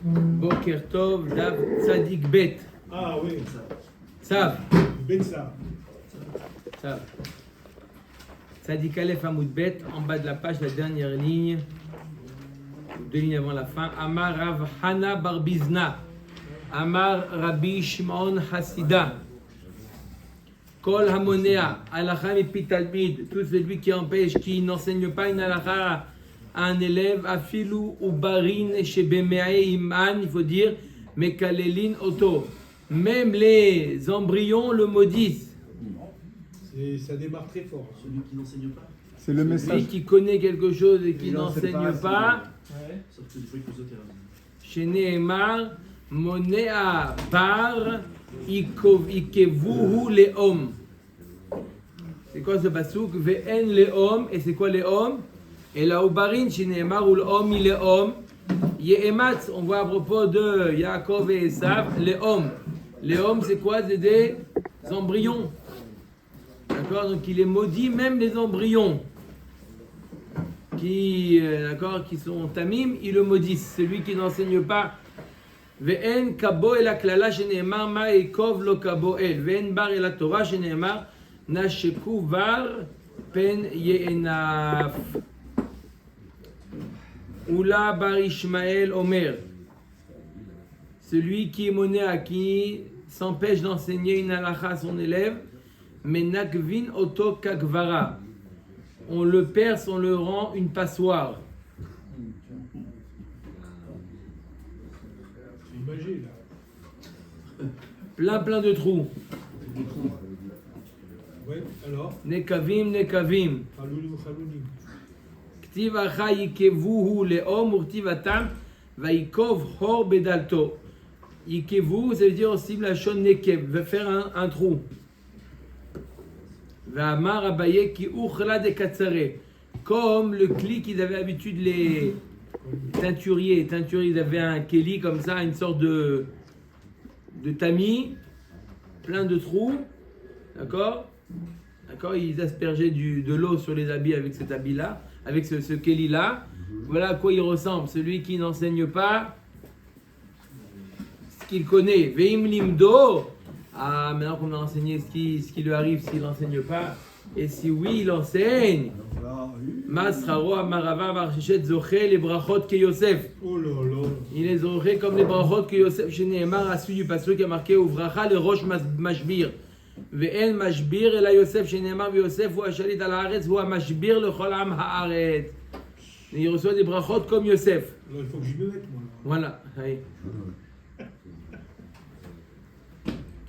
Boker Tov, Dav Tzadik Bet. Ah oui, Sav. Betsa. Sav. Tzadik Aleph Hamoud Bet, en bas de la page, la dernière ligne. Deux lignes avant la fin. Amar Rav Hana Barbizna. Amar Rabbi Shimon Hasida. Kol Hamonea. Alacha Mipi Talmid. Tout celui qui empêche, qui n'enseigne pas une alacha à un élève. Afilu Ubarin Shebemeae Iman. Il faut dire Mekalelin Oto. Même les embryons le maudissent. Ça démarre très fort. Celui qui n'enseigne pas. C'est le message. Celui qui connaît quelque chose et qui n'enseigne pas. Sauf que des fois, il faut sauter. Chez Nehemar, Monea Bar Ikevuhu Leom. C'est quoi ce pasouk? Ve'en Leom. Et c'est quoi Leom? Et là, Ubarin, chez Nehemar, ou Leom, il est Leom. Yehematz, on voit à propos de Yaakov et Esav, Leom. Leom, c'est quoi? C'est des embryons. D'accord? Donc il est maudit, même les embryons qui sont tamim, ils le maudissent. Celui qui n'enseigne pas. Ve'en kabo el aklala sheneemar ma ekov lo kabo el. Ve'en bar el Torah sheneemar nasheku var pen ye'enaf. Oula bar Ishmael Omer. Celui qui est monéa, qui s'empêche d'enseigner une halakha à son élève, mais nakvin oto kakvara. On le perce, on le rend une passoire. C'est une magie là. Plein de trous. Ouais, alors Nekavim, nekavim. Chaloulim, chaloulim. Ktiv acha yikevuhu leom urtivatam vaikov hor bedalto. Yikevu, ça veut dire aussi la shon nekev, veut faire un trou. V'amar Abaye ki uchla de katsare. Comme le cli qu'ils avaient l'habitude, les teinturiers, ils avaient un keli comme ça, une sorte de tamis, plein de trous, d'accord, ils aspergeaient de l'eau sur les habits avec cet habit-là, avec ce keli-là. Voilà à quoi il ressemble, celui qui n'enseigne pas ce qu'il connaît. Veim limdo. Ah, maintenant qu'on a enseigné ce qui lui arrive s'il n'enseigne pas. Et si oui, il enseigne. Masraro amarava marchechet zoché les brachot que Yosef. Oh là là. Il les aurait comme les brachot que Yosef chez Nehemar a suivi parce qui a marqué Uvracha le roche mashbir. Ve'en mashbir et la Yosef chez Nehemar Yosef ou achalit al haaretz ou mashbir le chol am haaretz. Il reçoit des brachot comme Yosef. Alors, il faut que j'y me mette moi. Voilà. Allez.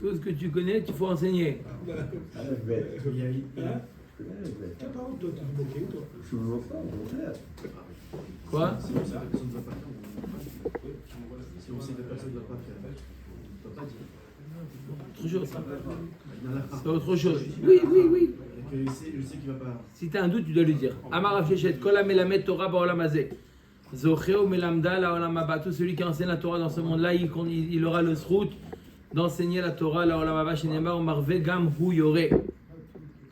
Tout ce que tu connais, tu faut enseigner. T'as pas honte, toi, t'es moqué, toi. Quoi? Si on sait que personne ne va pas faire, si on sait que personne ne va pas faire, on ne peut pas dire. Autre chose. C'est autre chose. Oui. Je sais qu'il ne va pas. Si tu as un doute, tu dois lui dire. Amar Afshechet, Kola Melamed Torah Ba'olam Hazeh. Zocheo Melamda La'olam Haba. Tout celui qui enseigne la Torah dans ce monde-là, il aura le srout d'enseigner la Torah La'olam Haba. Chez Nehemar, Marve Gam Hu Yoreh.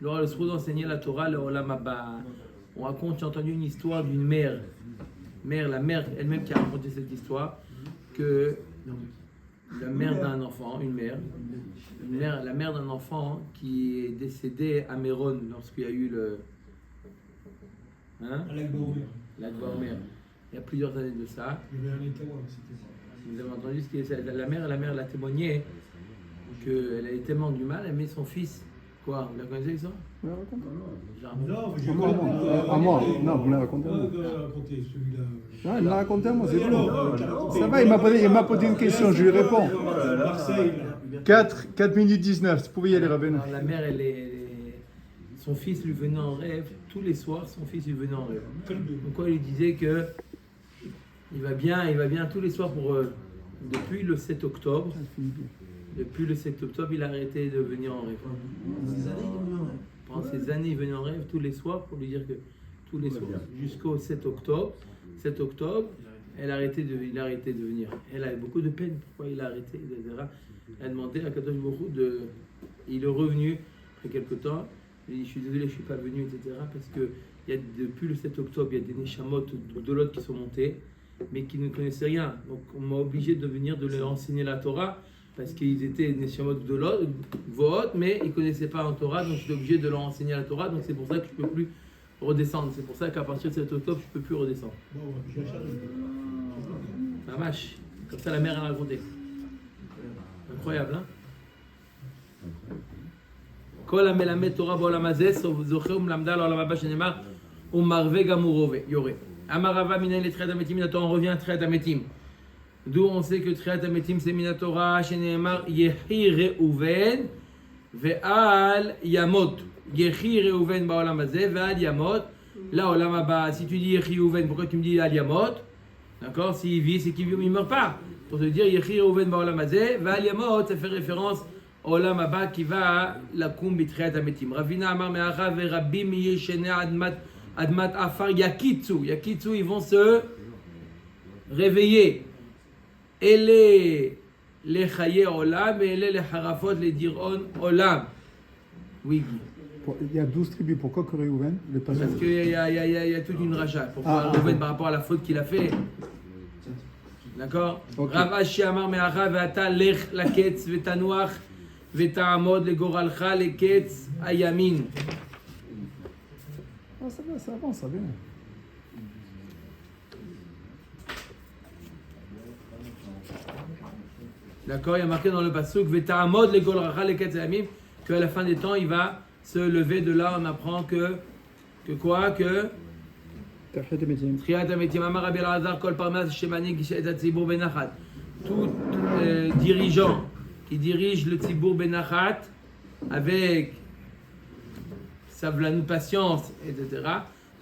Il aura le srout d'enseigner la Torah La'olam Haba. On raconte, j'ai entendu une histoire d'une mère. La mère elle-même qui a raconté cette histoire, que la mère d'un enfant, la mère d'un enfant qui est décédée à Méron lorsqu'il y a eu le Lag Baomer. Il y a plusieurs années de ça. Il y avait un état, c'était ça. Vous avez entendu ce qui est la mère elle a témoigné qu'elle avait tellement du mal, elle met son fils. Quoi, vous la connaissez l'histoire? Non, mais j'ai À moi. Non, vous me l'avez raconté à moi. celui-là. Non, il me l'a raconté à moi, c'est Et alors, bon. Ça va, il m'a posé une question, je lui réponds. Marseille, là. 4 minutes 19, vous pouvez y aller, Rabbeinu. Alors, la mère, son fils lui venait en rêve, tous les soirs, son fils lui venait en rêve. Donc quoi, il lui disait que il va bien tous les soirs depuis le 7 octobre. Depuis le 7 octobre, il a arrêté de venir en rêve. Pendant ces années, il venait en rêve tous les soirs pour lui dire que tous les soirs, jusqu'au 7 octobre. 7 octobre, il a arrêté de venir. Elle avait beaucoup de peine. Pourquoi il a arrêté, etc. Elle a demandé à Kadosh Baruch Hu il est revenu après quelques temps. Il a dit, je suis désolé, je ne suis pas venu, etc. Parce que depuis le 7 octobre, il y a des Neshamot de l'autre qui sont montés. mais qui ne connaissaient rien. Donc on m'a obligé de venir de leur enseigner la Torah, parce qu'ils étaient Neshamot Vohot, mais ils ne connaissaient pas la Torah, donc je suis obligé de leur enseigner la Torah, donc c'est pour ça que je ne peux plus redescendre. C'est pour ça qu'à partir de cet octobre, je ne peux plus redescendre. La vache, comme ça la mère a raconté. Incroyable, hein? Kol המלמד תורה בעולם הזה, זוכה ומלמדה לעולם הבא שנאמר, ומרווה גם הוא יורה. אמר רבא מנין לתחיית המתים מן התורה, on revient à תחיית המתים. D'où on sait que תחיית המתים c'est מן התורה, שנאמר, יחי ראובן ואל ימות. יחי ראובן בעולם הזה ואל ימות לעולם הבא. Si tu dis יחי ראובן, pourquoi tu me dis אל ימות? D'accord? S'il vit, c'est qu'il ne meurt pas. Pour te dire, יחי ראובן בעולם הזה ואל ימות, ça fait référence עולם הבא qui va לקום בתחיית המתים. רבינה אמר מאחר ורבים ישני אדמת עפר יקיצו, ils vont se réveiller. אלה לחיי עולם ואלה לחרפות לדיראון עולם. Oui, Guy. Il y a 12 tribus, pourquoi que Réhouven? Parce qu'il y a toute une racha. Pourquoi Réhouven par rapport à la faute qu'il a fait? D'accord? Rav Ashi אמר מאחר ואתה לך לקץ ותנוח ותעמוד לגורלך לקץ הימין. Ça avance, ça vient. D'accord, il y a marqué dans le pasuk ותעמוד לגורלך לקץ הימין, qu'à la fin des temps il va se lever. De là on apprend que quoi? Que תחיית המתים. אמר רבי אלעזר כל פרנס שמנהיג את הציבור בנחת. Tout dirigeant qui dirige le Tzibour Benachat avec sa patience, etc.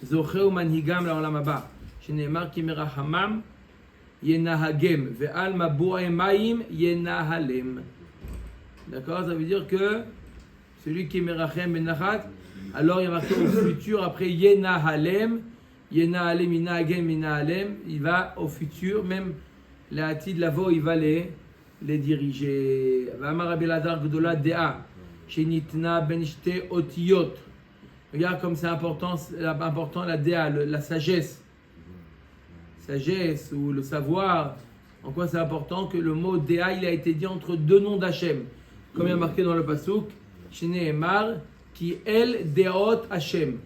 Zocheu manhigam la'olam haba. Shene'emar ki merahamam yenahagem ve'al mabu'e mayim yenahalem. D'accord, ça veut dire que celui qui est merachem benachat, alors il y a marqué au futur après yenahalem, yenahagem, yenahalem, il va au futur, même la Hatid Lavo, il va les diriger. V'amar Rabbi Elazar Gdola Dea, Shenitna ben shte otiyot. Regarde comme c'est important la Dea, la sagesse. Sagesse ou le savoir. En quoi c'est important que le mot Dea, il a été dit entre deux noms d'Hachem. Comme il y a marqué dans le pasuk, Shene'emar, qui el Deot Hachem.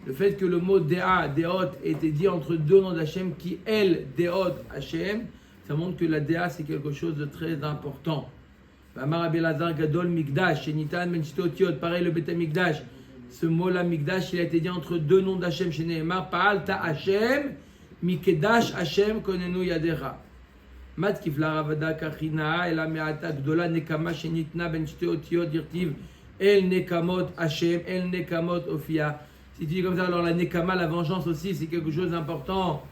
Le fait que le mot Dea, Deot, était dit entre deux noms d'Hachem, qui el Deot Hachem, ça montre que la Dea c'est quelque chose de très important. Amar Rabbi Elazar Gadol Mikdash, Shenitan Ben Shte Otiot, pareil le Bet Mikdash. Ce mot-là, Mikdash, il a été dit entre deux noms d'Hachem, chez Nehemar, Pa'alta Hachem, Mikedash Hachem, Konenu Yadecha. Mat Kifla Ravada Kachina, Ela Me'ata Gdola Nekama, Shenitna Ben Shte Otiot, Dirtiv, El Nekamot Hachem, El Nekamot Ofia. Si tu dis comme ça, alors la Nekama, la vengeance aussi, c'est quelque chose d'important,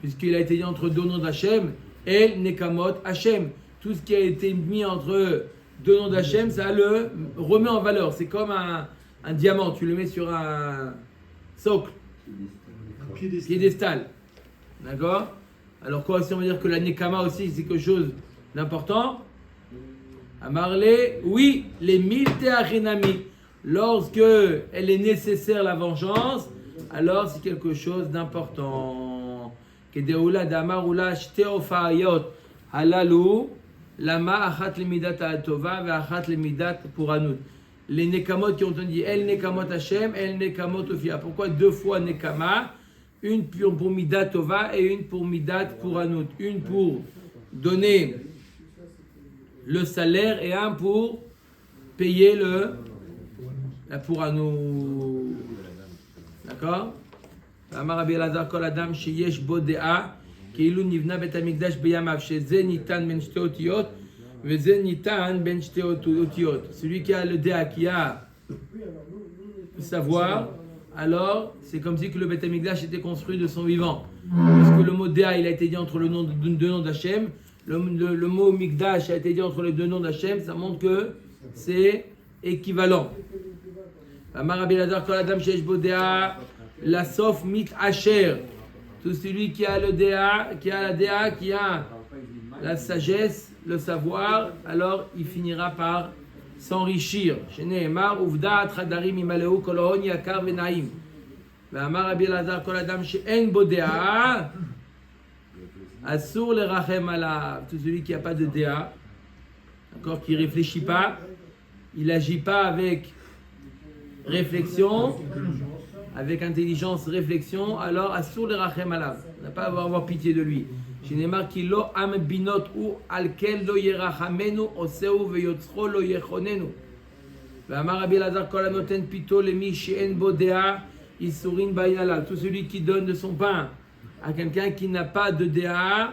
puisqu'il a été dit entre deux noms d'Hachem. El Nekamot Hachem. Tout ce qui a été mis entre deux noms d'Hachem, ça le remet en valeur. C'est comme un diamant, tu le mets sur un socle, piédestal. D'accord? Alors quoi, si on va dire que la Nekama aussi, c'est quelque chose d'important? Amarle, oui, les milte achinami. Lorsque elle est nécessaire, la vengeance, alors c'est quelque chose d'important. כדאולה דאמר שתי הופעות הללו, למה אחת למידת הטובה ואחת למידת פורענות. Les nekamot qui ont dit El nekamot Hashem, El nekamot Ofia. Pourquoi deux fois nekama? Une pour midat tova et une pour midat puranout. Une pour donner le salaire et un pour payer la puranout. D'accord? אמר רבי אלעזר כל אדם שיש בו דעה כאילו נבנה בית המקדש בימיו שזה ניתן בין שתי אותיות וזה ניתן בין שתי אותיות. Celui qui a le dea, qui a le savoir, alors c'est comme si que le Beit HaMikdash était construit de son vivant. Parce que le mot dea, il a été dit entre le nom deux noms d'Hachem, le mot Mikdash a été dit entre les deux noms d'Hachem, ça montre que c'est équivalent. אמר רבי אלעזר כל אדם שיש בו דעה la sauf mit asher, tout celui qui a le déa, qui a la déa, qui a la sagesse, le savoir, alors il finira par s'enrichir. Shene'emar uvda tradarim imaleu kol hon yakar venaim. Ve'amar Rabbi Elazar kol adam she'en bo déa, Assur le rachem alav, tout celui qui n'a pas de déa, d'accord, qui ne réfléchit pas, il n'agit pas avec réflexion, avec intelligence, réflexion, alors assur le rachem alav, on n'a pas à avoir pitié de lui. Shinemar ki lo am binot ou alkel lo yerachamenu oseu veyotzro lo yechonenu. Ve'amar Rabbi Elazar kol hanoten pito lemi she'en bo dea isurin ba'inala. Tout celui qui donne de son pain à quelqu'un qui n'a pas de déa,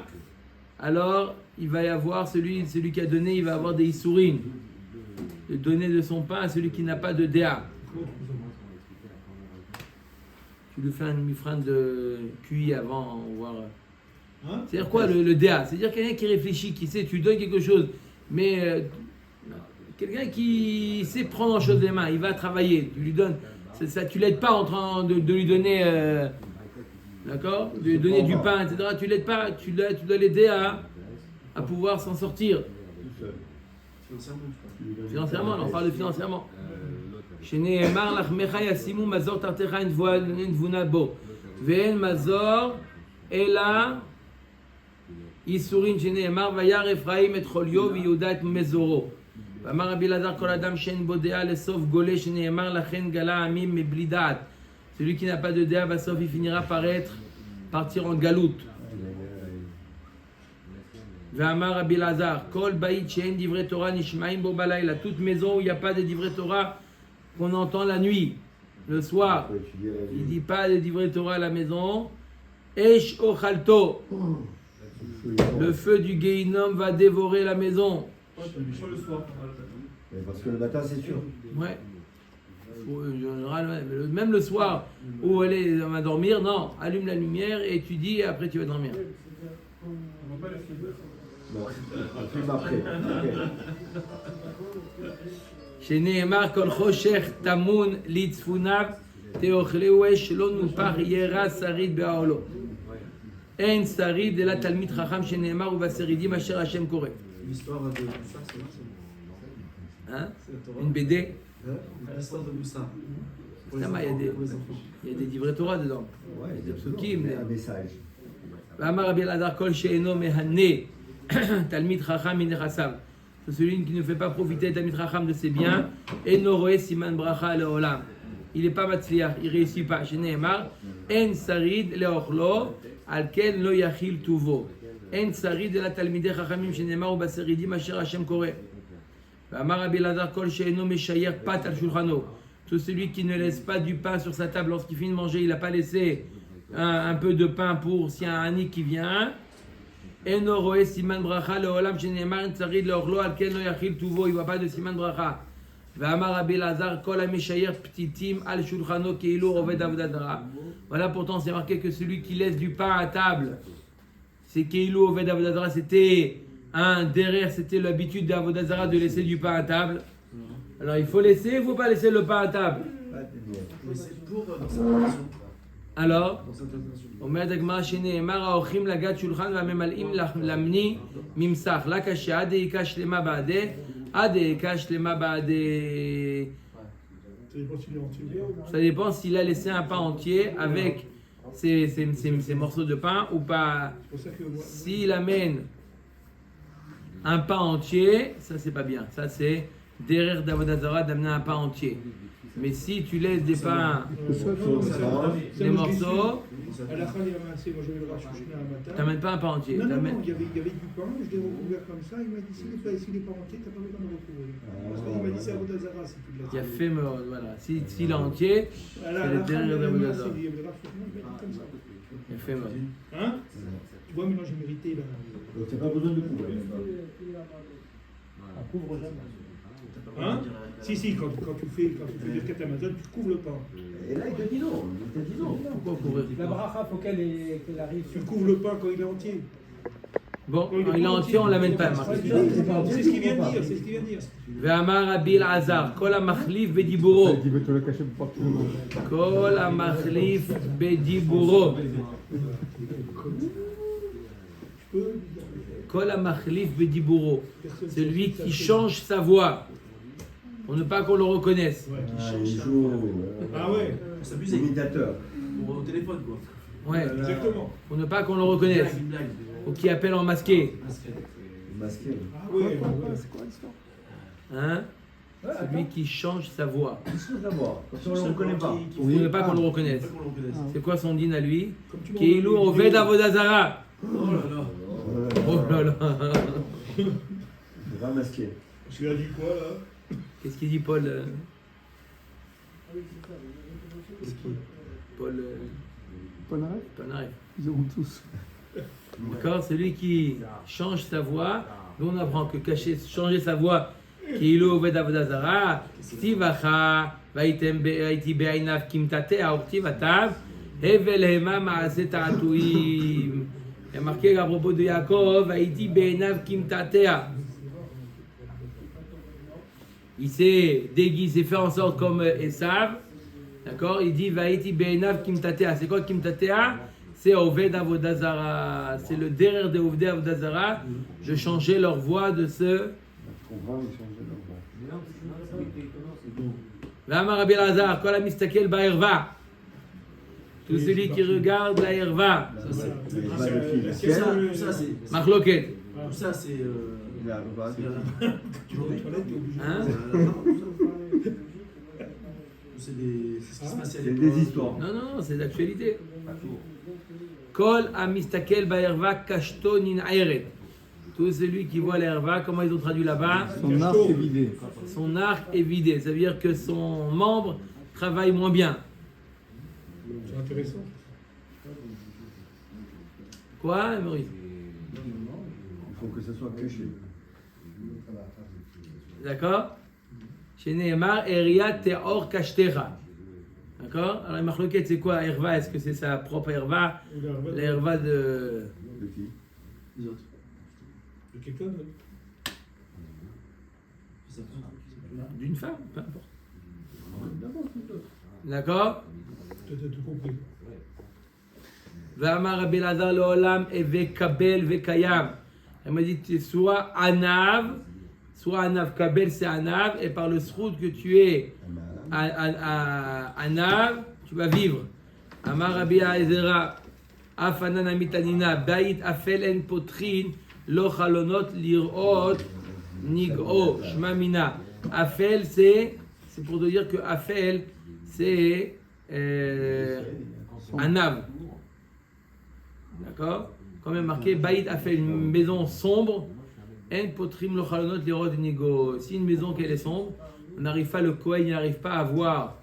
alors il va y avoir celui qui a donné, il va avoir des isurin. De donner de son pain à celui qui n'a pas de déa. Tu lui fais un demi-frein de cuit avant, voir. C'est-à-dire quoi le déa? C'est-à-dire quelqu'un qui réfléchit, qui sait, tu donnes quelque chose, mais quelqu'un qui sait prendre en chose des mains, il va travailler, tu lui donnes, ça, tu l'aides pas en train de lui donner, d'accord, de lui donner du pain, etc. Tu l'aides pas, tu dois l'aider à pouvoir s'en sortir. Financièrement, on parle de financièrement. שנאמר לך מך ישימו מזור תחתיך נבונה בו ואין מזור אלא ייסורין שנאמר וירא אפרים את חוליו ויהודה את מזורו ואמר רבי אלעזר כל אדם שאין בו דעה לסוף גולה שנאמר לכן גלה עמים מבלי דעת. Celui qui n'a pas de déa, בסוף il finira par partir en galoute. ואמר רבי אלעזר כל בית שאין דברי תורה נשמעים בו בלילה, toute maison où il n'y a pas de דברי תורה qu'on entend la nuit, le soir, il dit pas de divrei Torah à la maison. Esh ochalto, le feu du Gehinom va dévorer la maison. Parce que le matin, c'est sûr. Ouais. Même le soir où on va dormir, non, allume la lumière et tu dis et après tu vas dormir. Non, on filme après. שנאמר כל חושך טמון לצפוניו תאכלהו אש לא נופח ירא שריד באוהלו. אין שריד אלא תלמיד חכם שנאמר ובשרידים אשר השם קורא. L'histoire de Moussa, c'est là, Une BD. l'histoire de Moussa. Il y a des divrei Torah dedans. Ouais, Des psukim. un message. ואמר רבי אלעזר כל שאינו מהנה תלמיד חכם מנכסיו. Celui qui ne fait pas profiter Talmid Chacham de ses biens, et Noroé Siman Bracha Leolam. Il n'est pas matzliach, il ne réussit pas. Sheneemar, En Sarid Leochlo, Alken Lo Yachil Tuvo. En Sarid la Talmidei Chachamim Sheneemar ou Baseridim Asher Hashem Kore. Amar Rabbi Elazar Kol Sheino Meshayer Pat al Shulchano. Tout celui qui ne laisse pas du pain sur sa table lorsqu'il finit de manger, il n'a pas laissé un peu de pain pour s'il y a un ani qui vient. Eno roe siman bracha leolam sheneemar tzarid leochlo al ken lo yachil tuvo. Il ne voit pas de siman bracha. Ve'amar Rabbi Elazar kol hameshayer ptitim al shulchano keilu oved avodat zara. Voilà, pourtant c'est marqué que celui qui laisse du pain à table, c'est keilu oved avodat zara. C'était derrière, c'était l'habitude d'avodat zara de laisser du pain à table. Alors il faut laisser, il ne faut pas laisser le pain à table. Mais c'est pour dans cette intention. Alors, Dans cette intention. אומרת הגמרא שנאמר האורחים לגת שולחן והממלאים למני ממסך לה קשה עד דאיקה שלמה בעדי עד דאיקה שלמה בעדי. Ça dépend s'il a laissé un pain entier avec ces morceaux de pain ou pas. S'il amène un pain entier, ça c'est pas bien. Ça c'est derrière d'Avodat Zara d'amener un pain entier. Mais si tu laisses des pains, des morceaux, À la fin, il avait assez, moi j'avais le rachouchina un matin. t'amènes pas un pain entier. Non, non, t'amènes- non, il y avait du pain, je l'ai recouvert comme ça, il m'a dit s'il n'est pas entier, t'as pas besoin de le recouvrir. Parce qu'il m'a dit c'est à Vodazara, c'est tout de la Il y a fait, voilà. S'il est entier, À c'est la le fin, derrière il y d'Avodat avait Zara. il y avait le rachouchina, il m'a dit comme ça. Il a fait, Hein? Tu vois, maintenant j'ai mérité là. Donc, tu n'as pas besoin de couvrir. Hein? Si, quand tu fais des quêtes Amazon, tu couvres le pain. Et là, il te dit non. Il te dit non. Pourquoi couvrir? La bracha, faut qu'elle arrive. Tu couvres le pain quand il est entier. Bon, quand il est entier, on l'amène pas. C'est ce qu'il vient de dire, c'est ce qu'il vient de dire. ואמר רבי אלעזר, כל המחליף בדיבורו. Il veut te le cacher pour pas que tu le manges. כל המחליף בדיבורו. כל המחליף בדיבורו. Celui qui change sa voix pour ne pas qu'on le reconnaisse. Ah, il joue Ah ouais, Pour s'amuser. imitateur. Pour au téléphone, quoi. Ouais, exactement. pour ne pas qu'on le reconnaisse. Une blague. ou qui appelle en masqué. Masqué. Ah ouais, C'est quoi l'histoire? Hein? Celui qui change sa voix. Qu'est-ce que d'abord? Quand on ne le reconnaît pas. Vous ne voulez pas qu'on le reconnaisse. Pas qu'on le reconnaisse. C'est quoi son dîne à lui? comme tu m'as Keilou envoyé une Oved vidéo. Avodazara. Oh là là. Oh là là. Va masquer. Tu as dit quoi là? Qu'est-ce qu'il dit Paul? Paul Polnareff? Tonaref. Ils auront tous. D'accord? Celui qui change sa voix, nous on apprend que changer sa voix, Keilou Oved Avodazara, Stivacha, Vaiti Be'ainav Kimtatea, Ortivatav, Hevel Hema Maase Ta'atuim. Il y a marqué à propos de Yaakov, Vaiti Be'ainav Kimtatea. Il s'est déguisé, fait en sorte comme Esav. D'accord? Il dit Vaiti Be'ainav Kimtatea. C'est quoi Kimtatea? C'est Oved Avodazara. C'est le derrière de Oved Avodazara de changer leur voix de ce. On va changer leur voix. V'amar Rabbi Elazar, Kol hamistakel ba'erva. Tout celui qui regarde la herva. Ça, c'est. Les balles de fil. C'est ça, Tout ça, c'est. Machloket. Tout ça, c'est. Il a repas. Tu vas aux toilettes, t'es obligé. Hein? C'est ce qui se passait à C'est l'époque. des histoires. Non, c'est d'actualité. Kol hamistakel ba'erva kashto nin ayret. Tout celui qui voit la herva, comment ils ont traduit là-bas? Son arc est vidé. Son arc est vidé. Ça veut dire que son membre travaille moins bien. C'est intéressant. Quoi, Maurice? Il faut que ça soit caché. D'accord? Chez Nehemar, Eria Teor Kashtecha. D'accord? Alors, Machloket, c'est quoi herva? Est-ce que c'est sa propre herva? La herva de. De qui? Les autres. De quelqu'un d'autre. C'est ça. D'une femme, peu importe. D'accord? Tu as tout compris. V'amar Rabbi Elazar leolam eve kabel vekayam. Elle m'a dit soit anav, kabel c'est anav, et par le sroud que tu es anav, tu vas vivre. Amar Rabbi Ezera, afanan amitanina, bait afel en potrin, lo chalonot lirot nig'o shmamina. Afel c'est pour te dire que afel c'est anav. D'accord? Comme il est marqué, Baït a fait une maison sombre. En potrim lo chalonot lirot nigo. Si une maison qu'elle est sombre, on n'arrive pas, le Kohen n'arrive pas à voir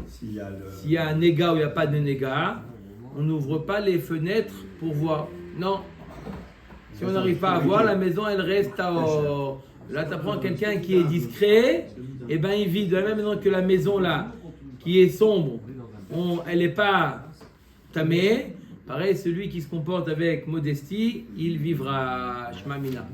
S'il y a le. s'il y a un néga ou il n'y a pas de néga. On n'ouvre pas les fenêtres pour voir. Non. Si on n'arrive pas à voir, la maison elle reste à. Là, tu apprends quelqu'un qui est discret, et ben il vit de la même manière que la maison là, qui est sombre. Elle n'est pas tamée. Pareil, celui qui se comporte avec modestie, il vivra Shmamina.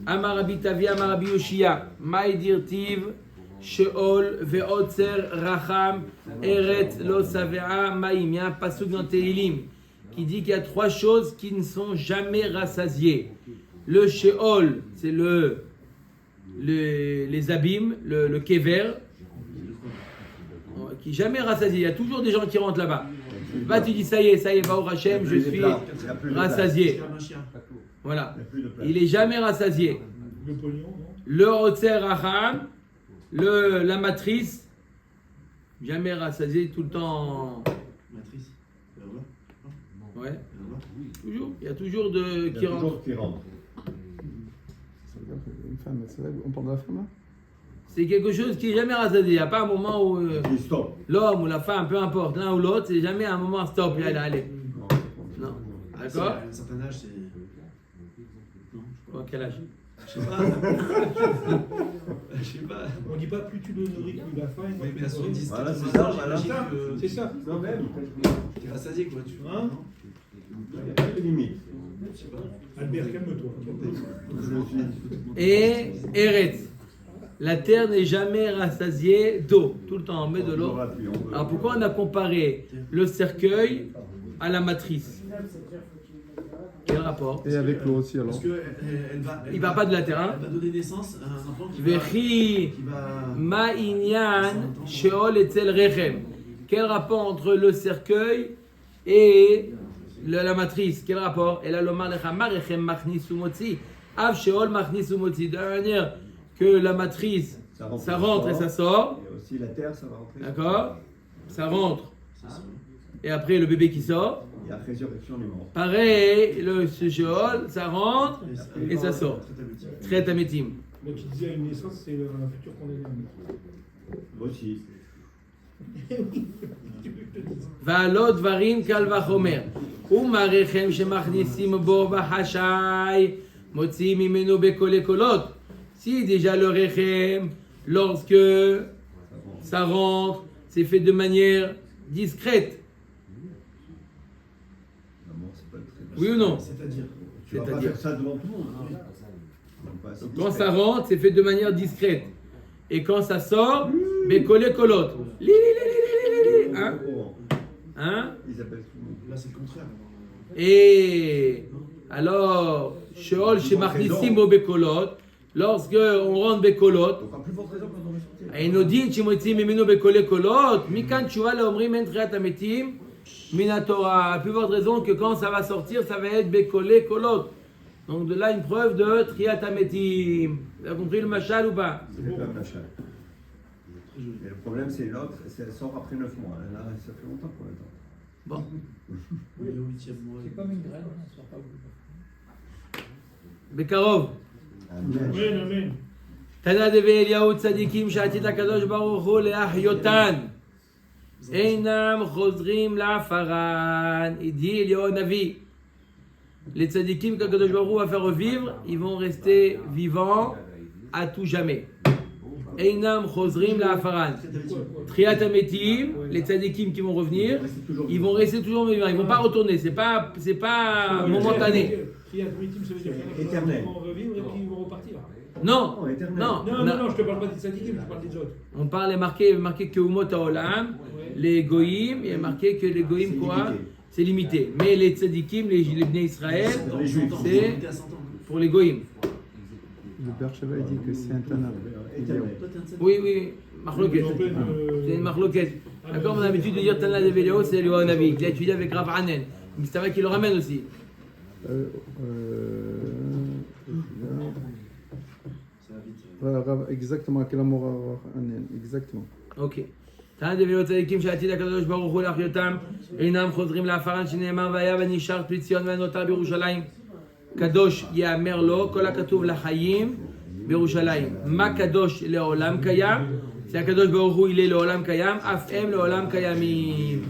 Amarabi Tavi, Amarabi Yoshia, Maïdirtiv, Sheol, Ve'otzer, Racham, Eret, Lo Savea, Maïm. Il y a un passouk dans Tehilim qui dit qu'il y a trois choses qui ne sont jamais rassasiées. Le Sheol, c'est les abîmes, le Kever, qui est jamais rassasié. Il y a toujours des gens qui rentrent là-bas. Va, tu dis ça y est, va au Hachem, je suis rassasié. Voilà. Il est jamais rassasié. Le pognon, non? Le Otser Raham, la matrice, jamais rassasié, tout le temps. Matrice. Ouais. Toujours. Il y a toujours de qui rentrent. qui rentre. Ça veut dire qu'une femme, c'est vrai, on parle de la femme là? C'est quelque chose qui est jamais rassasié. Il n'y a pas un moment où Stop. l'homme ou la femme, peu importe, l'un ou l'autre, c'est jamais un moment stop. Allez. Non. D'accord? À un certain âge, c'est. Non, Quoi, quel âge? je sais pas. Je sais pas. On dit pas plus tu le nourris, plus il a faim. Oui, mais à 70, Voilà, c'est 80 ça, ans, voilà. j'imagine que C'est ça. Non, même. t'es rassasié, quoi. Tu vois, Hein? Il n'y a pas de limite. je sais pas. Albert, calme-toi. Je suis. Et Eretz. La terre n'est jamais rassasiée d'eau. Tout le temps, on met de l'eau. Alors pourquoi on a comparé le cercueil à la matrice? Quel rapport? Et avec l'eau aussi alors? Parce qu'elle va. Il ne va pas de la terre, hein? Elle va donner naissance à un enfant qui Vechi va. ma'inyan sheol etzel rechem. Quel rapport entre le cercueil et la matrice, quel rapport? Et là, l'omar lecha marechem machnis umotzi. Av sheol machnis umotzi. De la manière que la matrice, ça rentre et ça sort. Et aussi la terre, ça va rentrer. D'accord? Ça rentre. Et après, le bébé qui sort. Il y a résurrection du mort. Pareil, ce sheol, ça rentre et ça sort. Très tamétim. Mais tu disais une naissance, c'est un futur condamné. Aussi. ועלות דברים קל וחומר. ומעריכם שמכניסים בו בחשאי, מוציאים ממנו בקולי קולות. Si déjà le rechem, lorsque ça rentre, c'est fait de manière discrète. La mort, c'est pas très. Oui ou non? C'est-à-dire. Tu vas pas faire ça devant tout le monde. Hein. Quand ça rentre, c'est fait de manière discrète. Et quand ça sort, bekole kolot. Li, li, li, li, li, li, li. Hein? Hein? Ils appellent tout le monde. Là, c'est le contraire. Et alors, sheol shemachnisim bo bekolot, lorsque on rentre bekolot, Donc, en plus forte raison quand on veut sortir. Einodin shemotzi mimenu bekole kolot, mikan tshuva leomrim en triat hametim min Torah. Plus forte raison que quand ça va sortir, ça va être bekole kolot. Donc de là une preuve de triat hametim. Vous avez compris le machal ou pas? C'est pas un achat. Et le problème, c'est l'autre, elle sort après 9 mois. Là, ça fait longtemps qu'on attend. Bon. Oui, au 8e mois. C'est comme une graine, on ne sort pas où. Bekarov. Amen. Amen, amen. תנא דבי אליהו צדיקים שעתיד הקדוש ברוך הוא להחיותן אינם חוזרים לעפרן. Il dit Eliyahu Navi, les tzadikim qu'Akadosh Baruch Hu va faire revivre, ils vont rester vivants à tout jamais. Einam chozrim la'afaran. Triat hametim, les tzadikim qui vont revenir, ils vont rester toujours vivants, ils vont pas retourner, c'est pas momentané. Triat hametim, ça veut dire qu'il y en a Éternel. qui vont revivre et puis ils vont repartir. Non, Non, éternel. non, Non, je te parle pas des tzadikim, je parle des autres. On parle, marqué que Umot Haolam, les goïms, il y a marqué que les goïms, C'est quoi? limité. C'est limité. Mais les tzadikim, les Bnei Israël, Les Juifs. c'est pour les goïms. Le Père Sheva dit que c'est un Tana. Éternel. Oui, oui, marloquet. C'est une marloquet. D'accord, on a l'habitude de dire Tana de Véléo, c'est Eliyahu Navi. Il a étudié avec Rav Hanen. Mais c'est vrai qu'il le ramène aussi. Exactement, quel amour exactement. Ok. תנא דברי צדיקים שעתיד הקדוש ברוך הוא להחיותם אינם חוזרים לעפרן שנאמר והיה ונשאר פרי ציון ונותר בירושלים. קדוש יאמר לו כל הכתוב לחיים בירושלים. מה קדוש לעולם קיים? זה הקדוש ברוך הוא יהיה לעולם קיים, אף הם לעולם קיימים.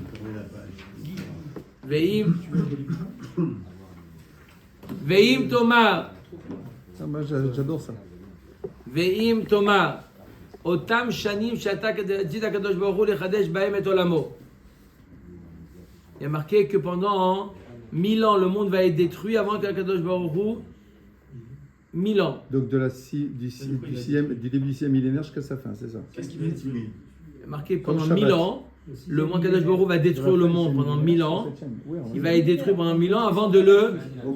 ואם תאמר, J'adore ça. ואם תאמר אותם שנים שאתה עתיד הקדוש ברוך הוא לחדש בהם את עולמו. Il y a marqué que pendant 1000 ans, le monde va être détruit avant qu'Akadosh Baruch Hu, 1000 ans. Donc du début du 6e millénaire jusqu'à sa fin, c'est ça. Qu'est-ce qui va être Oui. Il y a marqué Comme pendant Shabbat. 1000 ans, le monde qu'Akadosh Baruch Hu va détruire le monde pendant 1000 ans. Il va être détruit pendant 1000 ans avant de le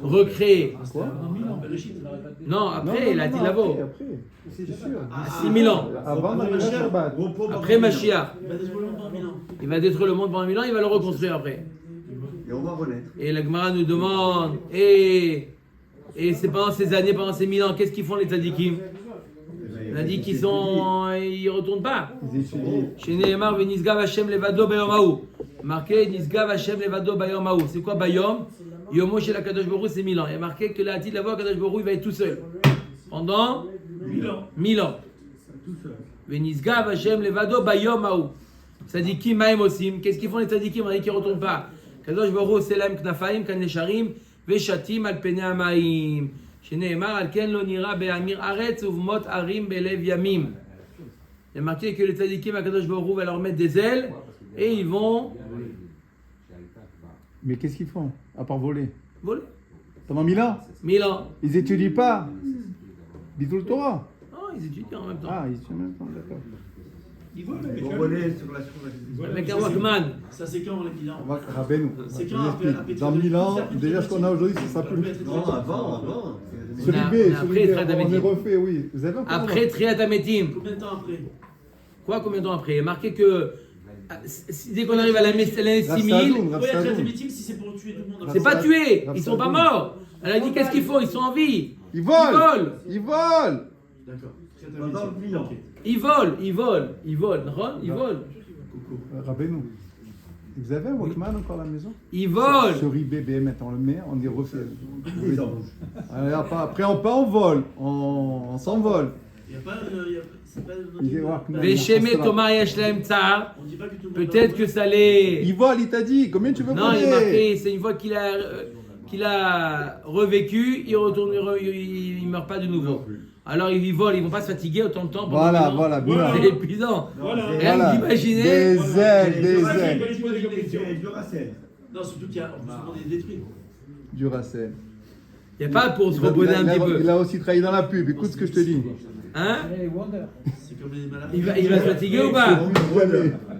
recréer. Quoi? Non, après, il a dit là-bas. Après, c'est sûr. 6000 ans. Avant le Shabbat. Après Mashiach. Il va détruire le monde pendant 1000 ans. Il va détruire le monde pendant 1000 ans, il va le reconstruire après. Et on va renaître. Et la Gemara nous demande, et c'est pendant ces années, pendant ces 1000 ans, qu'est-ce qu'ils font les tzadikim? On a dit qu'ils ils retournent pas. Ils étudient. Chez Nehemar, Nisgav Hashem levado bayom haou. Marqué Nisgav Hashem levado bayom haou. C'est quoi bayom? Yomo chez la Kadosh Baruch Hu, c'est 1000 ans. Il y a marqué que la la voix Kadosh Baruch Hu, il va être tout seul. Pendant 1000 ans. Nisgav Hashem levado bayom haou. Tzadikim maim osim. Qu'est-ce qu'ils font les tzadikim? On a dit qu'ils ne retournent pas. Kadosh Baruch Hu, selem knafaim kan nesharim veshatim al penei hamaim. שנאמר על כן לא נראה באמיר ארץ ובמות ערים בלב ימים. Il y a marqué que les tzadikim, Akadosh Baruch Hu va leur mettre des ailes et ils vont Mais qu'est-ce qu'ils font à part voler? voler. Pendant 1000 ans? 1000 ans. Ils étudient pas. Bidou le Torah. Oh, ils étudient en même temps. Ah, ils étudient en même temps, d'accord. Ils volent Ils avec vont un- voler sur la Avec un Walkman. Ça, c'est quand les 1000 ans? On va Rabbeinu. C'est Je quand vous après- explique. après Dans Triple 1000 ans, Triple déjà ce qu'on a aujourd'hui, ce sera plus. Non, avant. Sur On a- eBay, on a sur après eBay, Triat on est Hametim. refait, oui. Vous avez pas Après Triat Hametim. Combien de temps après? Quoi, combien de temps après? Il y a marqué que dès qu'on arrive à l'année 6000, Pourquoi il y a traité médecine si c'est pour tuer tout le monde? c'est pas tué, ils sont pas morts. Elle a dit qu'est-ce qu'ils font? Ils sont en vie. Ils volent. Ils volent. D'accord. Pendant 1000 ans. Ils volent. Ron, ils volent. Rappelez-nous. Vous avez un Walkman encore à la maison? Ils volent. Sur eBay, BM, on le met, on y refait. Ils en bougent. Après, on vole, on s'envole. Il n'y a pas. C'est pas. Il est Walkman. Véchémé Thomas Yashlem Tsar. On dit pas que tout le monde. Peut-être que ça les. Il vole, il t'a dit. Combien tu veux Non, il est voler? marqué, c'est une fois qu'il a revécu, il retourne, il meurt pas de nouveau. Alors ils volent, ils vont pas se fatiguer autant de temps. Voilà, C'est épuisant. Voilà. Rien que d'imaginer. Des ailes, des ailes. Duracell. Non, surtout qu'il y a. Tout le monde est détruit. Duracell. Il n'y a pas pour se reposer un petit peu. Il a aussi travaillé dans la pub, écoute ce que je te dis. Hein? Allez, Wonder. C'est comme les malades. Il va se fatiguer ou pas?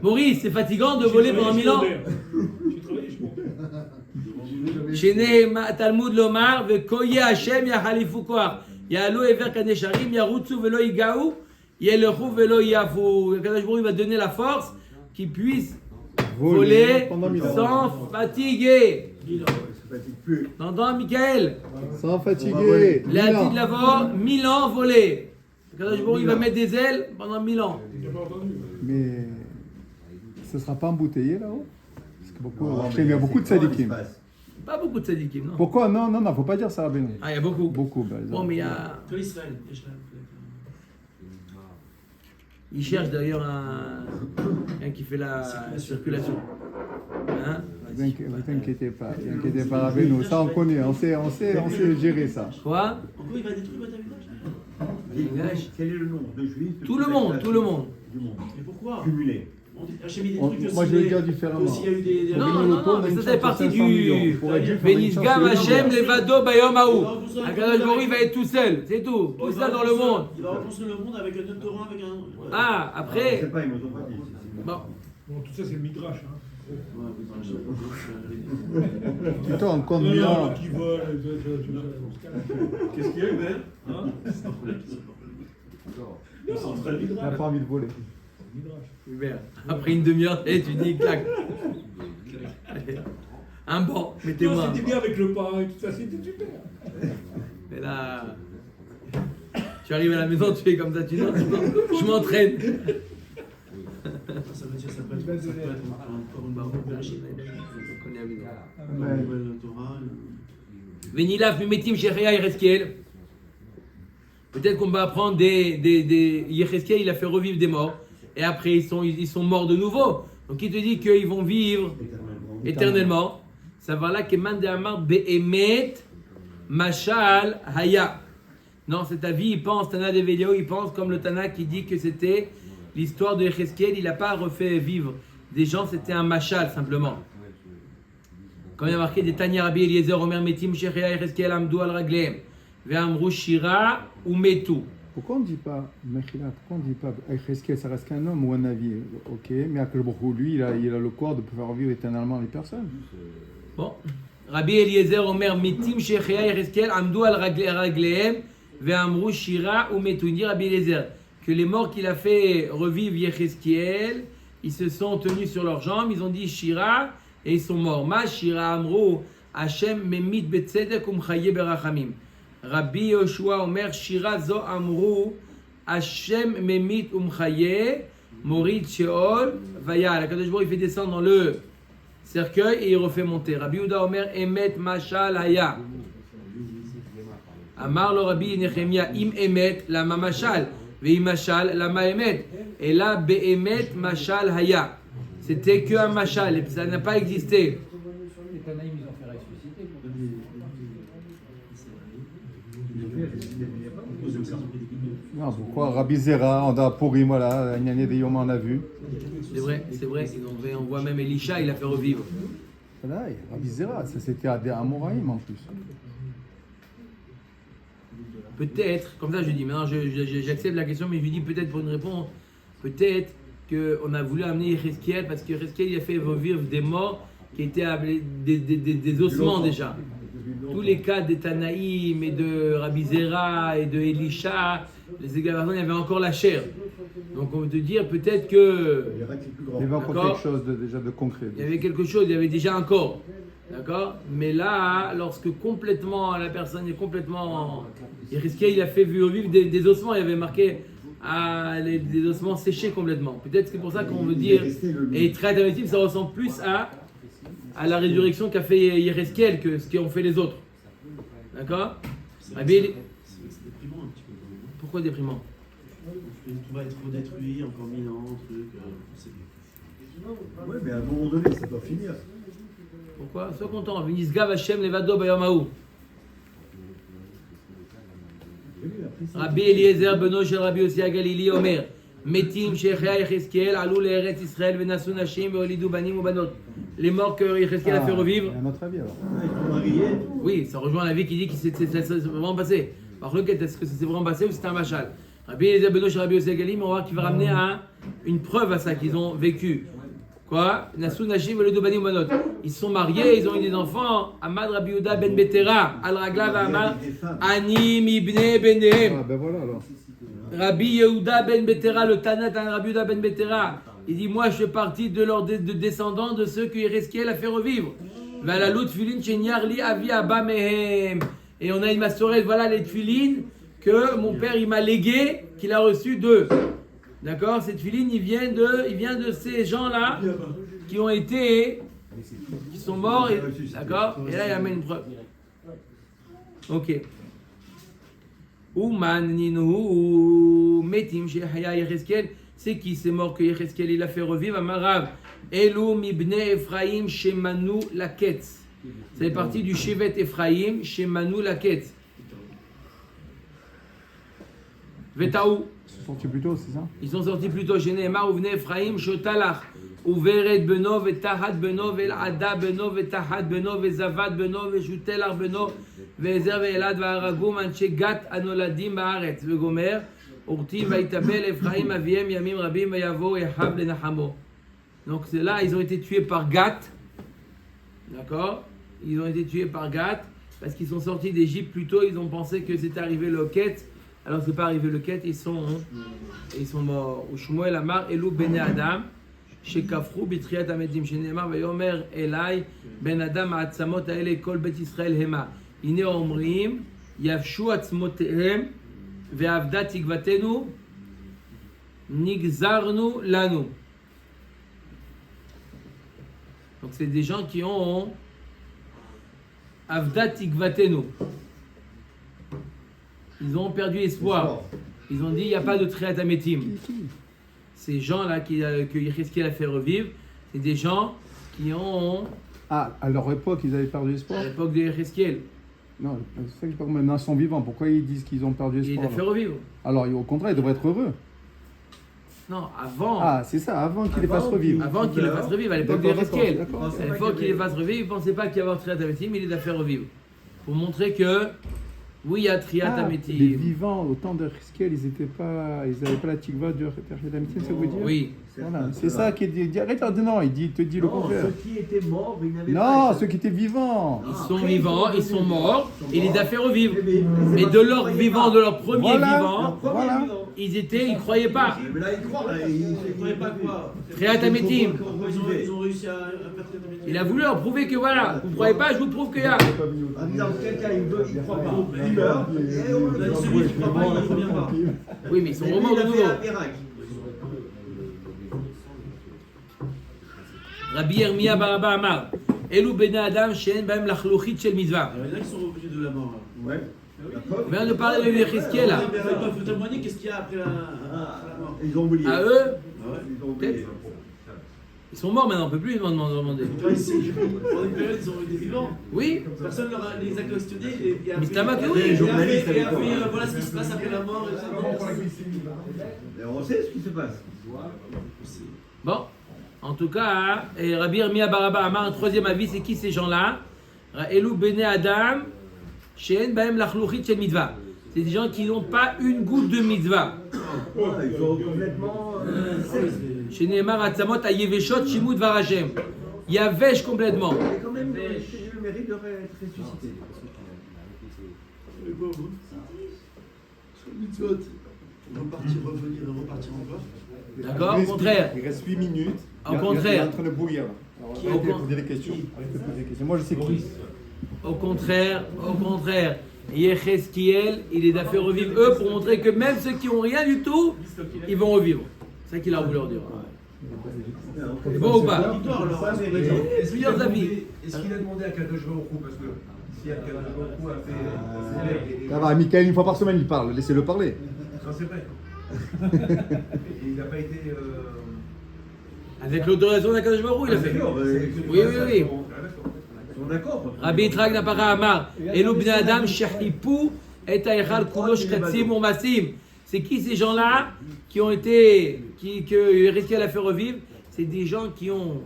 Maurice, c'est fatigant de voler pendant 1000 ans? J'ai travaillé, je Chéné Talmud Lomar, Vekoye Hashem, Yahalifu Koar. Yalo Ever Kanesharim, Yarutsu Velo Igaou, Yelechu Velo Yafu. Kadosh Baruch Hu va donner la force qu'ils puissent voler pendant 1000 ans. sans fatiguer. Ça fatigue plus. T'entends, Michael? Sans fatiguer. La petite Lavor, 1000 ans voler. Kadosh Baruch Hu, il va mettre des ailes pendant 1000 ans. Mais ce sera pas embouteillé là-haut? Parce que il y a beaucoup de sadikim. Pas beaucoup de tzadikim, non? Pourquoi? Non, faut pas dire ça, Rabbeinu. Ah, il y a beaucoup. Beaucoup. Bon, mais il y a. Que Israël. Il cherche d'ailleurs un qui fait la circulation. Hein? Vous inquiétez pas, Rabbeinu. Ça, on connaît, on sait gérer ça. Quoi? En quoi il va détruire votre village? Quel est le nombre de juifs? Tout le monde. Du monde. Mais pourquoi? Cumulé. Hachem il détruit que Moi, s'il je vais le est- dire différemment. que s'il y a eu des. Non, mais ça fait partie du. Pour être juif, on a une Benishgam chance de Hashem vivre. Levado Bayom Haou. Akadosh Baruch Hu, il va être tout seul, c'est tout. Tout seul dans le monde. Il va reconstruire le monde avec un autre Torah, avec un. Ah, Je après. sais pas, ils m'ont pas dit. Bon. Bon, tout ça, c'est le midrash. Hein. Plutôt en compte Non, bien. non, qui vole, Qu'est-ce qu'il y a, Hubert? Hein? Il n'a pas envie de voler. Hubert, après une demi-heure, et tu dis clac. Un banc, Non, mettez-moi. c'était bien avec le pain et tout ça, c'était super. Et là. Tu arrives à la maison, tu fais comme ça, tu dis non, je m'entraîne. Ça veut dire ça peut être encore une barre de Bereshit. Ouais. Nouvelle Torah. Venilaf Mimetim Sheria Yereskiel. Peut-être qu'on va apprendre des Yereskiel, il a fait revivre des morts. Et après, ils sont morts de nouveau. Donc il te dit qu'ils vont vivre éternellement. Ça va là que Mandamar Behemet Mashal Haya. Non, c'est ta vie, il pense, Tana de Véléo, il pense comme le Tana qui dit que c'était l'histoire de Yereskiel, il n'a pas refait vivre des gens, c'était un Mashal simplement. Comme il y a marqué des Tanya Rabbi Eliezer Omer Metim Sheria Yereskiel Amdou al Ragleem Ve'amrou Shira ou Metu. Pourquoi on ne dit pas, Mechila, pourquoi on ne dit pas, Echeskiel, ça reste qu'un homme ou un navire? Ok, mais Akadosh Baruch Hu, lui, il a le corps de pouvoir vivre éternellement les personnes. Bon, Rabbi Eliezer Omer Metim Sheria Yereskiel Amdou al Ragleem Ve'amrou Shira ou Metu. Il dit Rabbi Eliezer que les morts qu'il a fait revivre Yereskiel, ils se sont tenus sur leurs jambes, ils ont dit Shira et ils sont morts. Ma Shira Amrou Hashem Memit Betzedek Umchaye Berachamim. Rabbi Yoshua Omer Shira Zo Amrou Hashem Memit Umchaye Morid Sheol Vaya. La Kadosh Baruch Hu, il fait descendre dans le cercueil et il refait monter. Rabbi Yehuda Omer Emet Mashal Haya. Amar lo Rabbi Nechemia Im Emet Lama Mashal Veim Mashal Lama Emet. Et là Behemet Mashal Haya. C'était que un Mashal et ça n'a pas existé. Les Tanaïm, ils ont fait ressusciter. Non, pourquoi Rabbi Zera, on a Purim, voilà, une année de Yom, on a vu. C'est vrai. On voit même Elisha, il a fait revivre. Voilà, et Rabbi Zera, ça c'était à Moraïm en plus. Peut-être, comme ça je dis, maintenant j'accepte la question, mais je lui dis peut-être pour une réponse, peut-être qu'on a voulu amener Yereskiel parce que Yereskiel il a fait revivre des morts qui étaient des ossements déjà. tous les cas des Tanaïm et de Rabbi Zera et de Elisha, les égards, il y avait encore la chair. Donc on veut te dire peut-être que Les règles, c'est plus grand. Il y avait encore D'accord. quelque chose déjà de concret. il y avait quelque chose, il y avait déjà un corps. D'accord? Mais là, lorsque complètement, la personne est complètement. Il risquait, il a fait revivre des ossements, il avait marqué des ossements séchés complètement. Peut-être que c'est pour ça qu'on veut dire. Et très Amitim, ça ressemble plus à la résurrection qu'a fait Yereskel que ce qu'ont fait les autres. D'accord? C'est Rabbi- déprimant un petit peu quand même. Pourquoi déprimant? Tout va être détruit, encore 1000 ans, truc. C'est Oui, mais à un moment donné, ça doit finir. Pourquoi? Sois content. Vinisgav Hashem levado bayamahu. Rabbi Eliezer beno shel Rabbi Yossi Galili Omer Metim shechea Yecheskel alou le'eretz Israël venasu nashim ve'olidu banim ubanot. Les morts que Yecheskel a fait revivre. À notre avis alors. Ils sont mariés. Oui, ça rejoint la vie qui dit que c'est vraiment passé. Par contre, est-ce que c'est vraiment passé ou c'était un machal? Rabbi Eliezer beno shel Rabbi Yossi Galili, mais on va voir qu'il va ramener une preuve à ça qu'ils ont vécu. Quoi? Nasu nashim ve'olidu banim ubanot. Ils se sont mariés, ils ont eu des enfants. Amad Rabbi Yehuda ben Betera al Ragla v'amar Ani mibne benehem. Ah ben voilà alors. Rabbi Yehuda ben Betera, le Tanat, Rabbi Yehuda ben Betera, il dit moi je fais partie de leurs descendants de ceux que Yereskel a fait revivre. Valalut tfilin shenyar li avi abba mehem. Et on a une massorette, voilà les tfilin que mon père il m'a légué, qu'il a reçu d'eux. D'accord? Ces tfilin il vient de ces gens-là qui ont été, qui sont morts. D'accord? Et là il amène une preuve. Ok. Ouman ninu metim shehaya Yecheskel, c'est qui c'est mort que Yecheskel il a fait revivre? Amarav Elu mibne Ephraim shemanu laketz. C'est parti du Shevet Ephraim shemanu laketz. Vetaou. Ils sont sortis plus tôt, c'est ça? Ils sont sortis plutôt chez Nehemar, Uvne Ephraim, Shotalach, Uveret Beno, Vetahat Beno, Velada Beno, Vetahat Beno, Vezavad Beno, Veshutelach Beno, Vezer Velad Varagum, Anchegat Anoladim Baaretz, Vegomer, Urti Vaitabel, Ephraim, Aviem, Yamim Rabim, Vayavo, Ehav, Lenachamo. Donc c'est là, ils ont été tués par Gath. D'accord? Ils ont été tués par Gath parce qu'ils sont sortis d'Égypte plus tôt, ils ont pensé que c'était arrivé le Ket. Alors c'est pas arrivé le Ket, ils sont morts. Shmuel Amar Elou Bene Adam, Shekafru Bitriat Ametim, Shenemar Vayomer Elai Ben Adam Atzamot Aele Kol Bet Israël Hema. Ine Omrim Yavshu Atzmotehem Ve'avda Tikvatenu Nigzarnu Lanu. Donc c'est des gens qui ont Avda Tikvatenu. Ils ont perdu espoir. Ils ont dit il n'y a pas de Triat Ametim. Ces gens-là que Yecheskel a fait revivre, c'est des gens qui ont. Ah, à leur époque, ils avaient perdu espoir? À l'époque de Yecheskel. Non, c'est ça que je parle. Maintenant, ils sont vivants. Pourquoi ils disent qu'ils ont perdu Il espoir? a fait revivre. Alors, au contraire, ils devraient être heureux. Non, avant. Ah, c'est ça, avant qu'ils les fassent revivre. Avant qu'il les fasse revivre, à l'époque de D'accord, Yecheskel. d'accord, d'accord. À l'époque qu'il les fasse revivre, il ne pensait pas qu'il y avait Triat Ametim, il les a fait revivre. Pour montrer que, oui, il y a Triat Ametim. Les vivants, au temps de Riskel, ils n'avaient pas la tikva du Triat Ametim, ça veut dire? Oui. Voilà, c'est ça qui est dit. Arrête, non, il te dit le contraire. Ceux qui étaient morts, ils n'avaient Non, pas. ceux qui étaient vivants. Ils sont vivants, ils sont morts, et il les a fait revivre. Mais de leur vivant, de leur premier Voilà. vivant, Voilà. ils croyaient pas. Mais là, ils croient, là, ils Ils ne croyaient pas quoi? Triat Ametim. Ils ont réussi à faire Triat Ametim. Il a voulu leur prouver que voilà, vous ne croyez pas, je vous prouve qu'il y a. En disant que quelqu'un, il croit pas, il meurt, et on Là, celui qui ne croit pas, il ne revient pas. Oui, mais ils sont Mais vraiment lui, il de a nouveau. fait un miracle. Rabbi Yirmiyah Baraba Amar, Elou Bene Adam She'en Bahem Lachlouchit Shel Mitzvah. Il y en a qui sont revenus de la mort. Là. Ouais. La preuve. On vient de parler de Yecheskel là. Mais il faut témoigner qu'est-ce qu'il y a après la mort. Ils ont oublié. À eux, Ah ouais. Ils ont oublié. ils sont morts maintenant, on ne peut plus leur demander. Quand ici, pendant une période, ils ont été vivants. Oui, Personne ne les a questionnés. Et après, Mais c'est un et oui. après, voilà ce qui se passe après la mort. Et ça. Et on sait ce qui se passe. bon, en tout cas, et Rabbi Yirmiyah Baraba Amar, un troisième avis, c'est qui ces gens-là? Elou Bene Adam She'en Bahem Lachlouchit Shel Mitzvah. C'est des gens qui n'ont pas une goutte de mitzvah. Voilà, ils sont complètement. Chez Nehemar Atzamot Ayeveshot Shimut Varachem. Yavesh complètement. Mais quand même, j'ai eu le mérite de être ressuscité. pauvre. Sur le mitzvot. Repartir, revenir, repartir encore. D'accord? Au contraire. Il reste 8 minutes. Au Il est contraire. en train de bouillir. Là. Alors, Qui arrêtez de au- poser des questions. Arrêtez de poser des questions. Moi, je sais qui. Au contraire, Yechesquiel, il les a fait revivre eux pour montrer que même ceux qui n'ont rien du tout, ils vont revivre. C'est ça qu'il a voulu leur dire. C'est bon ou pas? Plusieurs avis. Est-ce qu'il a demandé à Kadosh Baruch Hu, parce que si Kadosh Baruch Hu a fait... Ça va, Michael, une fois par semaine, il parle. Laissez-le parler. Ça c'est vrai. Et il n'a pas été... Avec l'autorisation d'Akadosh Baruch Hu, il a fait. Oui. On est d'accord. Rabbi Yitzhak Napara Amar, Elu bnei Adam shehipu et ha'echal kulo shkatzim u'masim. C'est qui ces gens-là qui ont été, que Yechesquiel a fait revivre? C'est des gens qui ont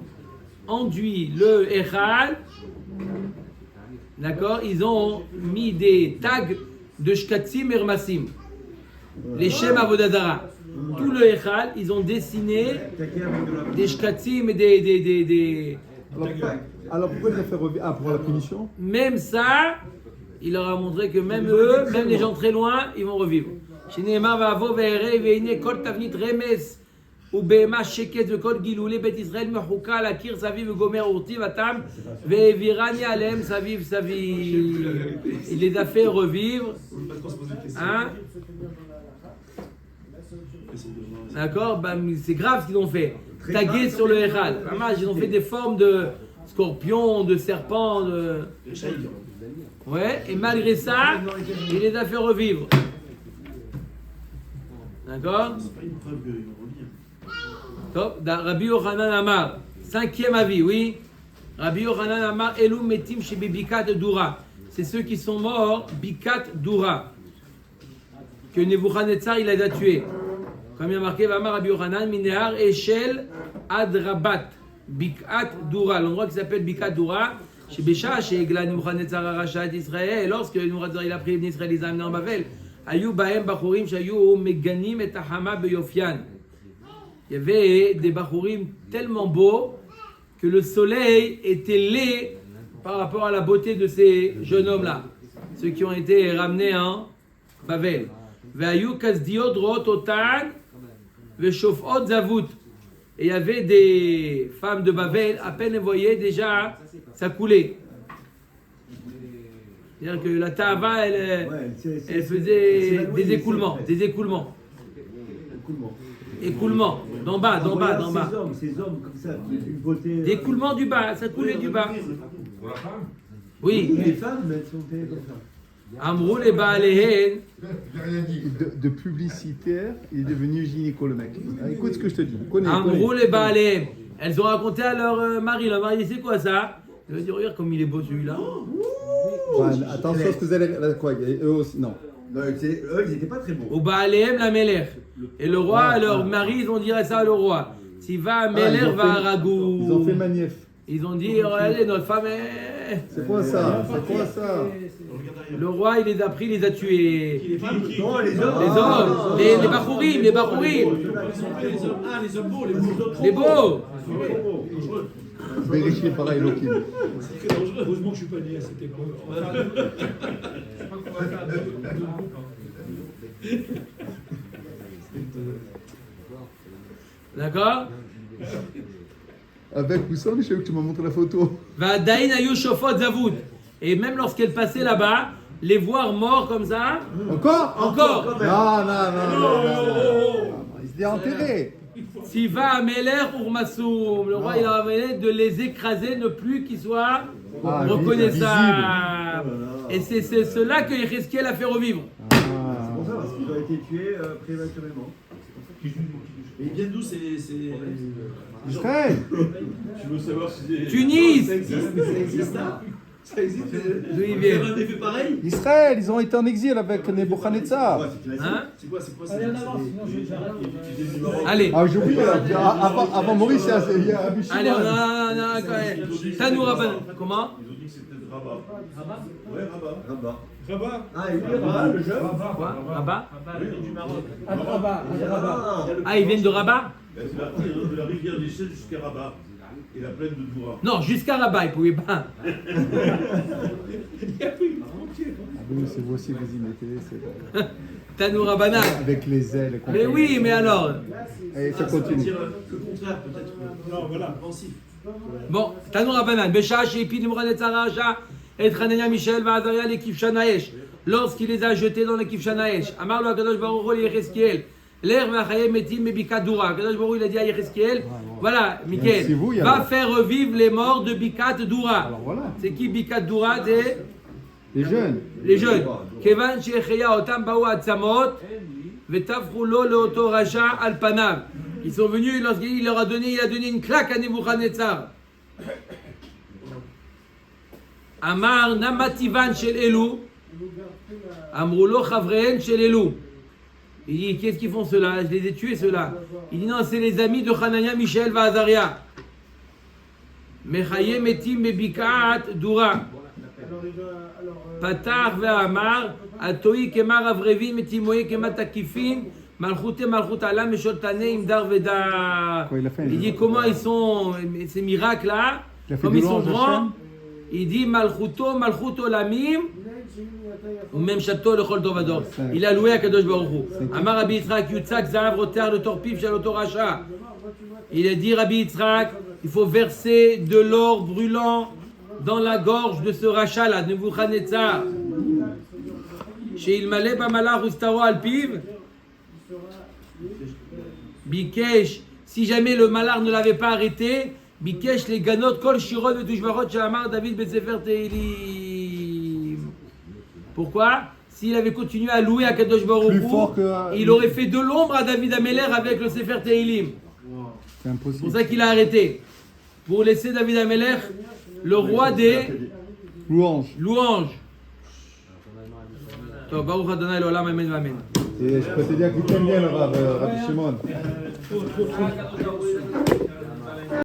enduit le Echal, d'accord? Ils ont mis des tags de shkatzim et rmasim, les Shem Avodazara. Tout le Echal, ils ont dessiné des shkatzim et des Alors, pourquoi il a fait revivre? Ah, pour la punition? Même ça, il leur a montré que même eux, même les gens très loin, ils vont revivre. שנאמר ואבוא ואראה והנה כל תבנית רמז ובהמה שקט וכל גילולי בית ישראל מחוקה על הקיר סביב וגומר אורתי ותם והעבירני עליהם סביב סביב. Il les a fait revivre. Hein? D'accord? Bah, c'est grave ce qu'ils ont fait. Taguer sur le Echal. Ils ont fait des formes de scorpions, de serpents. Ouais, et malgré ça, il les a fait revivre. D'accord? Top. Rabbi Yochanan Amar, cinquième avis, oui. Rabbi Yochanan Amar, Elou metim chez Bikat Doura. C'est ceux qui sont morts, Bikat Doura. Que Nebuchadnezzar il les a tués. Comme il y a marqué, Amar Rabbi Yochanan, Minehar Eshel Ad Rabat. Bikat Doura, l'endroit qui s'appelle Bikat Doura. Chez Bécha, chez Egla Nebuchadnezzar Arachat Israël. Et lorsque Nebuchadnezzar il a pris les Israël, les a amenés en Babel. Ayou Bahem Bachurim Shayou Meganim et Tahama Beyofian. Il y avait des Bachurim tellement beaux que le soleil était laid par rapport à la beauté de ces jeunes hommes-là, ceux qui ont été ramenés en Babel. Ve'ayou Kasdiot Root Otan Ve'shofot Zavut. Et il y avait des femmes de Babel, à peine elles voyaient déjà, ça coulait. C'est-à-dire que la Tahava, elle faisait des écoulements. Écoulement, d'en bas. Ces hommes comme ça, une beauté. D'écoulement du bas, ça coulait du bas. Oui. Les femmes, elles sont comme ça. Amrou les Baalehen. De publicitaire, il est devenu gynéco, le mec. Écoute ce que je te dis. Connais. Amrou les Baalehen. Elles ont raconté à leur mari. Leur mari, c'est quoi ça? Il va dire, regarde comme il est beau celui-là. Ouais, attention à ce que vous allez. Quoi? Eux aussi, non. Non, eux, ils n'étaient pas très beaux. Au Baalehem la Meler. Et le roi, leur mari, ils ont dit ça à le roi. Si va Meler, va à Ragou. Ils ont fait manief. Ils ont dit, regardez, notre femme est. C'est quoi ça? Le roi, il les a pris, il les a tués. Non, les hommes. Les hommes, les Bachourim. Les hommes beaux, les beaux. Les beaux. Vérifiez par Elohim. C'est très dangereux. Heureusement que je ne suis pas né à cette époque. D'accord? Avec ou sans, je sais que tu m'as montré la photo. Vadaïn ayu shofot zavud. Et même lorsqu'elle passait là-bas, les voir morts comme ça. Encore. Non. Il s'est enterré. S'il va à Meler ou Massoum, le roi il a amené de les écraser, ne plus qu'ils soient reconnaissables. Et c'est cela que Yechesquiel a fait revivre. C'est pour ça, parce qu'ils ont été tués prématurément. Et ils viennent d'où ces... Israël. Tu veux savoir si c'est... Tunis. Ça existe, hein? Ça existe. D'où ils Il y viennent? a un effet pareil? Israël, ils ont été en exil avec Nebuchadnezzar. Hein? C'est quoi? Allez, en avant, sinon j'arrête. Allez. Ah, j'ai oublié. Avant Maurice, il y a Rabbi Shimon. Allez, on a quand même. Ça nous rappelle. Comment? Ils ont dit que c'était Rabat. Rabat? Ouais, Rabat. Rabat. Ah, il est Rabat, le jeune. Quoi? Rabat? Du Maroc. Rabat. Ah, ils viennent de Rabat? C'est parti de la rivière des Chelles jusqu'à Rabat. Et la plaine de Doura. Non, jusqu'à Rabat, ils ne pouvaient pas. entier. Ah oui, c'est vous aussi, vous y mettez. C'est bon. Tanoura Banan. Avec les ailes. et Mais compagnie. oui, mais alors. Et ça continue. Dire le contraire, peut-être. Non, voilà. Pensif. Bon, Tanoura Banan. Bécha, Shepi, Nimran et Tzaracha, et Hanania Michel, Vazaria, l'équipe Shanaesh. Lorsqu'il les a jetés dans l'équipe Shanaesh. Amar lo Akadosh Baruch Hu Yecheskiel. L'air Vachaye Metim Mebika Dura. Akadosh Baruch Hu, il a dit à Yecheskiel. Voilà, Mickaël. C'est vous, il y a Va le- faire revivre les morts de Bikat Dura. Alors voilà, C'est qui Bikat Dura? C'est les jeunes. les jeunes. Kevan Shecheya Otam Baou Atzamot. Vetafru lo leoto Raja al Panav. Ils sont venus lorsqu'il leur a donné, il a donné une claque à Nebuchadnezzar. Amar Namativan Shel Elu. Amroulo Chavreen Shel Elu. Il dit, qu'est-ce qu'ils font ceux-là? Je les ai tués ceux-là. Il dit, non, c'est les amis de Hanania, Michel, Vazaria. Mechaye Metim Bebikat Dura. Patar ve'amar, Atoi kemar avrevim etimoye kemat akifin, malchute malchut alam meshotane imdar veda. Quoi, il a fait un Il dit jeu. comment ils sont, ces miracles là, Il a fait comme du ils sont louange grands. Hashem. Il dit malchuto malchut olamim, ou même château le chol tovador. Il a loué à Kadosh Baruch Hu. Amar Rabbi Yitzhak Yutzak Zahav Roter le Torpif Shel Oto Racha. Il a dit Rabbi Yitzhak, il faut verser de l'or brûlant dans la gorge de ce rachat là, de Nebuchadnezzar. Chez Ilmale Bamala Rustaro Alpiv, Bikesh, si jamais le malard ne l'avait pas arrêté, Bikesh les ganot kol shirot et tushbarot shalamar David Betsefer Teilim. Pourquoi? S'il avait continué à louer à Kadosh Baruch Plus Hu, fort que- il aurait fait de l'ombre à David Ameler avec le Sefer Teilim. C'est C'est pour impossible. ça qu'il a arrêté. Pour laisser David Ameler le roi des Louange. louanges. Toi, Baruch Adonai l'olam, amen, amen. Et je peux te dire qu'il t'aime bien le Rabbi Shimon.